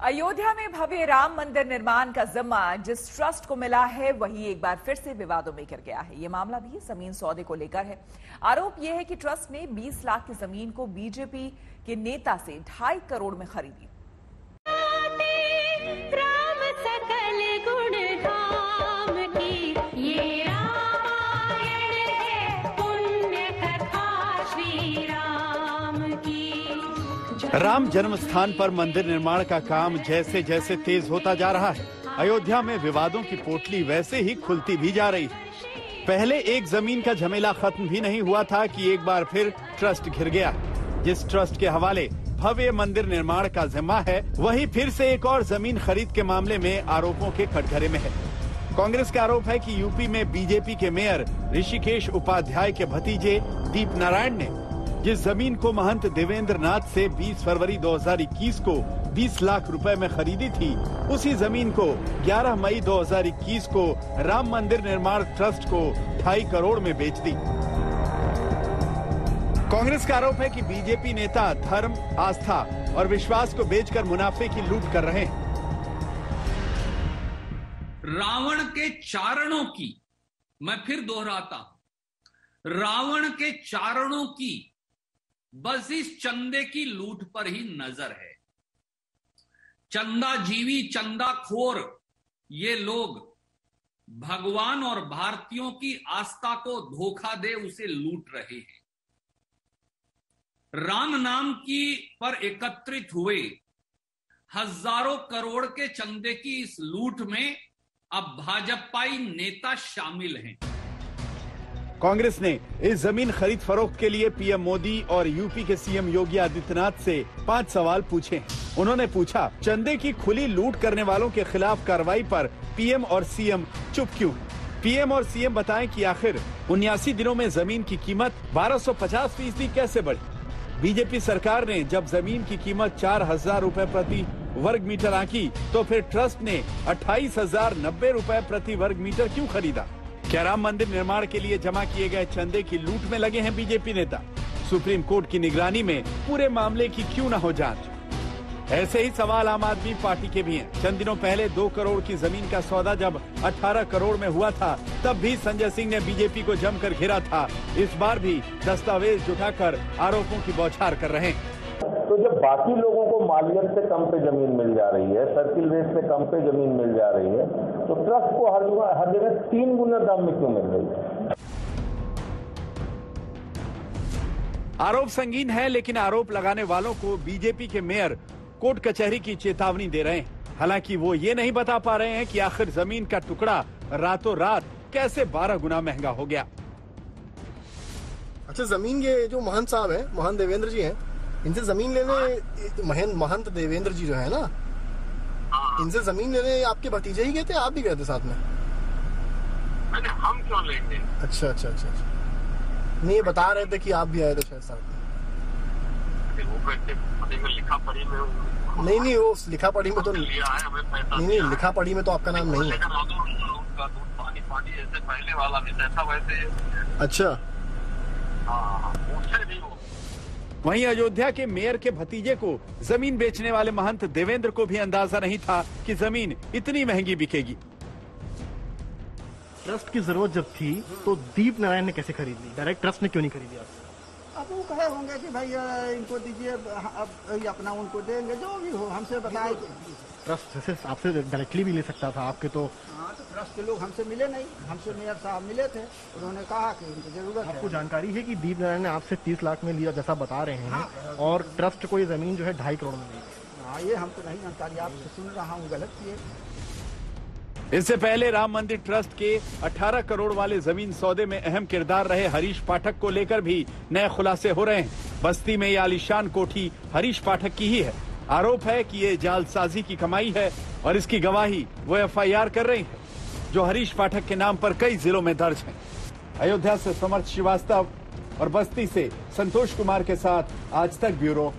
अयोध्या में भव्य राम मंदिर निर्माण का जिम्मा जिस ट्रस्ट को मिला है वही एक बार फिर से विवादों में घिर गया है। ये मामला भी जमीन सौदे को लेकर है। आरोप यह है कि ट्रस्ट ने 20 लाख की जमीन को बीजेपी के नेता से 2.5 करोड़ में खरीदी। राम जन्म स्थान पर मंदिर निर्माण का काम जैसे जैसे तेज होता जा रहा है, अयोध्या में विवादों की पोटली वैसे ही खुलती भी जा रही है। पहले एक जमीन का झमेला खत्म भी नहीं हुआ था कि एक बार फिर ट्रस्ट घिर गया। जिस ट्रस्ट के हवाले भव्य मंदिर निर्माण का जिम्मा है, वही फिर से एक और जमीन खरीद के मामले में आरोपों के कटघरे में है। कांग्रेस का आरोप है कि यूपी में बीजेपी के मेयर ऋषिकेश उपाध्याय के भतीजे दीप नारायण ने जिस जमीन को महंत देवेंद्र नाथ से 20 फरवरी 2021 को 20 लाख रुपए में खरीदी थी, उसी जमीन को 11 मई 2021 को राम मंदिर निर्माण ट्रस्ट को 2.5 करोड़ में बेच दी। कांग्रेस का आरोप है कि बीजेपी नेता धर्म, आस्था और विश्वास को बेचकर मुनाफे की लूट कर रहे हैं। रावण के चारणों की, मैं फिर दोहराता हूं, रावण के चारणों की बस इस चंदे की लूट पर ही नजर है। चंदा जीवी, चंदा खोर ये लोग भगवान और भारतीयों की आस्था को धोखा दे उसे लूट रहे हैं। राम नाम की पर एकत्रित हुए हजारों करोड़ के चंदे की इस लूट में अब भाजपाई नेता शामिल हैं। कांग्रेस ने इस जमीन खरीद फरोख्त के लिए पीएम मोदी और यूपी के सीएम योगी आदित्यनाथ से 5 सवाल पूछे। उन्होंने पूछा, चंदे की खुली लूट करने वालों के खिलाफ कार्रवाई पर पीएम और सीएम चुप क्यों? पीएम और सीएम बताएं कि आखिर 79 दिनों में जमीन की कीमत 1250% कैसे बढ़ी? बीजेपी सरकार ने जब जमीन की कीमत 4,000 रुपए प्रति वर्ग मीटर आंकी, तो फिर ट्रस्ट ने 28,090 रुपए प्रति वर्ग मीटर क्यों खरीदा? क्या राम मंदिर निर्माण के लिए जमा किए गए चंदे की लूट में लगे हैं बीजेपी नेता? सुप्रीम कोर्ट की निगरानी में पूरे मामले की क्यों न हो जांच? ऐसे ही सवाल आम आदमी पार्टी के भी हैं। चंद दिनों पहले 2 करोड़ की जमीन का सौदा जब 18 करोड़ में हुआ था, तब भी संजय सिंह ने बीजेपी को जमकर घेरा था। इस बार भी दस्तावेज जुटाकर आरोपों की बौछार कर रहे हैं। तो जब बाकी लोगों को मालियत से कम पे जमीन मिल जा रही है, सर्किल रेट से कम पे जमीन मिल जा रही है, तो ट्रस्ट को हर जगह 3 गुना दाम में क्यों मिल रही है? आरोप संगीन है, लेकिन आरोप लगाने वालों को बीजेपी के मेयर कोर्ट कचहरी की चेतावनी दे रहे हैं। हालांकि वो ये नहीं बता पा रहे हैं कि आखिर जमीन का टुकड़ा रातों रात कैसे 12 गुना महंगा हो गया। अच्छा, जमीन ये जो महंत साहब है, महंत देवेंद्र जी हैं, इनसे जमीन लेने महंत देवेंद्र जी जो है ना, इनसे जमीन लेने आपके भतीजे ही गए थे? आप भी गए थे साथ में? हम क्यों लेंगे? अच्छा अच्छा अच्छा अच्छा, नहीं ये बता रहे थे कि आप भी आए थे शायद साथ में। वो लिखा पढ़ी में नहीं वो लिखा पढ़ी में तो नहीं, लिखा पढ़ी में तो आपका नाम नहीं है। पानी जैसे पहले वाला भी ऐसा वैसे। अच्छा, उससे भी वहीं अयोध्या के मेयर के भतीजे को जमीन बेचने वाले महंत देवेंद्र को भी अंदाजा नहीं था कि जमीन इतनी महंगी बिकेगी। ट्रस्ट की जरूरत जब थी तो दीप नारायण ने कैसे खरीद ली? डायरेक्ट ट्रस्ट ने क्यों नहीं खरीदी आपसे? अब वो कहे होंगे कि भाई इनको दीजिए, अब अपना उनको देंगे, जो भी हो हमसे बताए। ट्रस्ट से आपसे डायरेक्टली भी ले सकता था आपके तो। हाँ, तो ट्रस्ट के लोग हमसे मिले नहीं, हमसे मेयर साहब मिले थे, उन्होंने कहा कि उनको जरूरत है। आपको जानकारी है कि दीप नारायण ने आपसे 30 लाख में लिया जैसा बता रहे हैं? हाँ, और ट्रस्ट को ये जमीन जो है 2.5 करोड़ में दी? हाँ, ये हम तो नहीं जानकारी, आपसे सुन रहा हूँ, गलत किए। इससे पहले राम मंदिर ट्रस्ट के 18 करोड़ वाले जमीन सौदे में अहम किरदार रहे हरीश पाठक को लेकर भी नए खुलासे हो रहे हैं। बस्ती में ये आलीशान कोठी हरीश पाठक की ही है। आरोप है कि ये जालसाजी की कमाई है और इसकी गवाही वो FIR कर रही है, जो हरीश पाठक के नाम पर कई जिलों में दर्ज है। अयोध्या से समर्थ श्रीवास्तव और बस्ती से संतोष कुमार के साथ आज तक ब्यूरो।